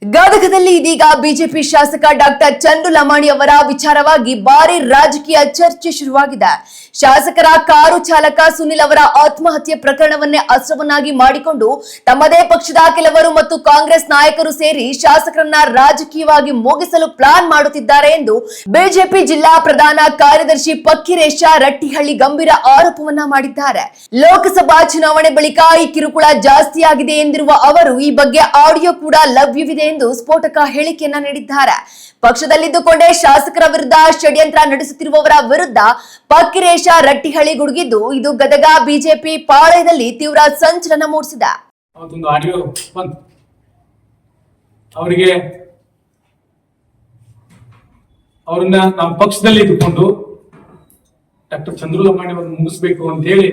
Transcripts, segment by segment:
ಗದಗದಲ್ಲಿ ಇದೀಗ ಬಿಜೆಪಿ ಶಾಸಕ ಡಾಕ್ಟರ್ ಚಂದ್ರು ಲಮಾಣಿ ಅವರ ವಿಚಾರವಾಗಿ ಭಾರಿ ರಾಜಕೀಯ ಚರ್ಚೆ ಶುರುವಾಗಿದೆ. ಶಾಸಕರ ಕಾರು ಚಾಲಕ ಸುನಿಲ್ ಅವರ ಆತ್ಮಹತ್ಯೆ ಪ್ರಕರಣವನ್ನೇ ಅಸ್ತ್ರವನ್ನಾಗಿ ಮಾಡಿಕೊಂಡು ತಮ್ಮದೇ ಪಕ್ಷದ ಕೆಲವರು ಮತ್ತು ಕಾಂಗ್ರೆಸ್ ನಾಯಕರು ಸೇರಿ ಶಾಸಕರನ್ನ ರಾಜಕೀಯವಾಗಿ ಮುಗಿಸಲು ಪ್ಲಾನ್ ಮಾಡುತ್ತಿದ್ದಾರೆ ಎಂದು ಬಿಜೆಪಿ ಜಿಲ್ಲಾ ಪ್ರಧಾನ ಕಾರ್ಯದರ್ಶಿ ಪಕ್ಕಿರೇಶ ರಟ್ಟಿಹಳ್ಳಿ ಗಂಭೀರ ಆರೋಪವನ್ನ ಮಾಡಿದ್ದಾರೆ. ಲೋಕಸಭಾ ಚುನಾವಣೆ ಬಳಿಕ ಈ ಕಿರುಕುಳ ಜಾಸ್ತಿಯಾಗಿದೆ ಎಂದಿರುವ ಅವರು ಈ ಬಗ್ಗೆ ಆಡಿಯೋ ಕೂಡ ಲಭ್ಯವಿದೆ ಎಂದು ಸ್ಫೋಟಕ ಹೇಳಿಕೆಯನ್ನ ನೀಡಿದ್ದಾರೆ. ಪಕ್ಷದಲ್ಲಿದ್ದುಕೊಂಡೇ ಶಾಸಕರ ವಿರುದ್ಧ ಷಡ್ಯಂತ್ರ ನಡೆಸುತ್ತಿರುವವರ ವಿರುದ್ಧ ಪಕ್ಕಿರೇಶ ರಟ್ಟಿಹಳ್ಳಿ ಗುಡುಗಿದ್ದು ಇದು ಗದಗ ಬಿಜೆಪಿ ಪಾಳಯದಲ್ಲಿ ತೀವ್ರ ಸಂಚಲನ ಮೂಡಿಸಿದೆ. ಅವರಿಗೆ ಅವ್ರನ್ನ ನಮ್ಮ ಪಕ್ಷದಲ್ಲಿ ಇದ್ದುಕೊಂಡು ಡಾಕ್ಟರ್ ಚಂದ್ರು ಲಮಾಣಿ ಅವ್ರನ್ನ ಮುಗಿಸ್ಬೇಕು ಅಂತ ಹೇಳಿ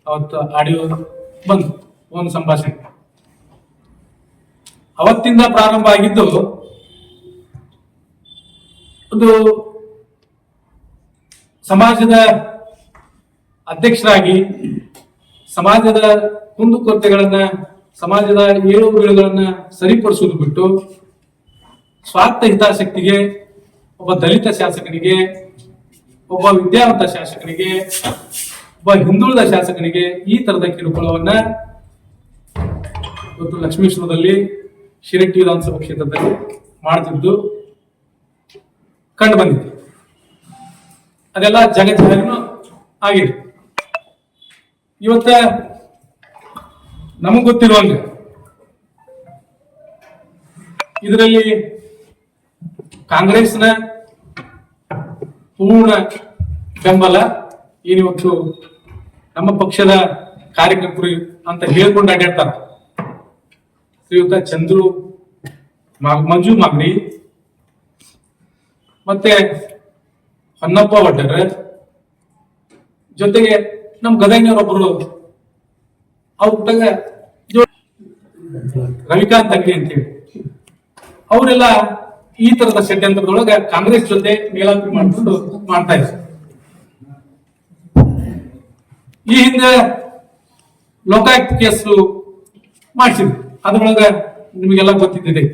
ಅವತ್ತು ಆಡಿಯೋ ಬಂತು, ಒಂದು ಸಂಭಾಷಣೆ. ಅವತ್ತಿಂದ ಪ್ರಾರಂಭ ಆಗಿದ್ದು ಒಂದು ಸಮಾಜದ ಅಧ್ಯಕ್ಷರಾಗಿ ಸಮಾಜದ ಕುಂದುಕೊರತೆಗಳನ್ನ, ಸಮಾಜದ ಏಳು ಬೀಳುಗಳನ್ನ ಸರಿಪಡಿಸುವುದು ಬಿಟ್ಟು ಸ್ವಾರ್ಥ ಹಿತಾಸಕ್ತಿಗೆ ಒಬ್ಬ ದಲಿತ ಶಾಸಕನಿಗೆ, ಒಬ್ಬ ವಿದ್ಯಾವಂತ ಶಾಸಕನಿಗೆ, ಒಬ್ಬ ಹಿಂದುಳಿದ ಶಾಸಕನಿಗೆ ಈ ತರದ ಕಿರುಕುಳವನ್ನ ಇವತ್ತು ಲಕ್ಷ್ಮೇಶ್ವರದಲ್ಲಿ ಶಿರಟ್ಟಿ ವಿಧಾನಸಭಾ ಕ್ಷೇತ್ರದಲ್ಲಿ ಮಾಡ್ತಿದ್ದು ಕಂಡು ಬಂದಿದೆ. ಅದೆಲ್ಲ ಜಗತ್ತಿನ ಆಗಿದೆ. ಇವತ್ತ ನಮಗ್ ಗೊತ್ತಿರುವಂಗ ಇದರಲ್ಲಿ ಕಾಂಗ್ರೆಸ್ನ ಪೂರ್ಣ ಬೆಂಬಲ ಏನಿವತ್ತು ನಮ್ಮ ಪಕ್ಷದ ಕಾರ್ಯಕರ್ತರು ಅಂತ ಹೇಳ್ಕೊಂಡು ಅಡ್ಡಾಡ್ತಾರ. ಶ್ರೀಯುತ ಚಂದ್ರು ಮಂಜು ಮಾಗಡಿ ಮತ್ತೆ ಹೊನ್ನಪ್ಪ ವಡ್ಡರ್ ಜೊತೆಗೆ ನಮ್ ಗದಗಿನವರೊಬ್ಬರು ಅವ್ರ ರವಿಕಾಂತ್ ಅಂಗಡಿ ಅಂತೇಳಿ ಅವರೆಲ್ಲ ಈ ತರದ ಷಡ್ಯಂತ್ರದೊಳಗ ಕಾಂಗ್ರೆಸ್ ಜೊತೆ ಮೇಲಾಪಿ ಮಾಡ್ಕೊಂಡು ಮಾಡ್ತಾ ಇದ್ದಾರೆ. ಈ ಹಿಂದೆ ಲೋಕಾಯುಕ್ತ ಕೇಸು ಮಾಡಿಸಿದ್ರು, ಅದ್ರೊಳಗ ನಿಮಗೆಲ್ಲ ಗೊತ್ತಿದ್ದಿದೆ.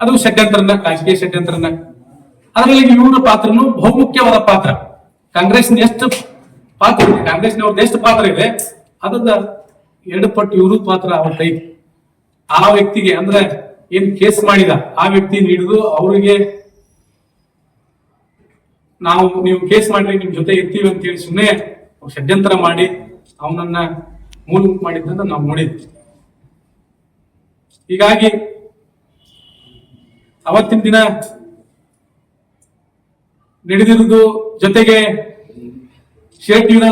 ಅದು ಷಡ್ಯಂತ್ರನ, ರಾಜಕೀಯ ಷಡ್ಯಂತ್ರನ. ಅದರಲ್ಲಿ ಇವರ ಪಾತ್ರನು ಬಹುಮುಖ್ಯವಾದ ಪಾತ್ರ. ಕಾಂಗ್ರೆಸ್ನ ಎಷ್ಟು ಪಾತ್ರ ಇದೆ, ಕಾಂಗ್ರೆಸ್ನವ್ರದ್ದು ಎಷ್ಟು ಪಾತ್ರ ಇದೆ, ಅದನ್ನ 2 ಪಟ್ಟು ಇವರು ಪಾತ್ರ ಅವತ್ತೈತಿ. ಆ ವ್ಯಕ್ತಿಗೆ ಅಂದ್ರೆ ಏನ್ ಕೇಸ್ ಮಾಡಿದ ಆ ವ್ಯಕ್ತಿ ಹಿಡಿದು ಅವರಿಗೆ ನೀವು ಕೇಸ್ ಮಾಡ್ರಿ, ನಿಮ್ ಜೊತೆ ಇರ್ತೀವಿ ಅಂತ ಹೇಳಿ ಸುಮ್ಮನೆ ಷಡ್ಯಂತ್ರ ಮಾಡಿ ಅವನನ್ನ ಮೂಲ ಮಾಡಿದ್ದನ್ನ ನಾವು ನೋಡಿದ್ವಿ. ಹೀಗಾಗಿ ಅವತ್ತಿನ ದಿನ ನಡೆದಿರುವುದು ಜೊತೆಗೆ ಶಿರಟ್ಟಿ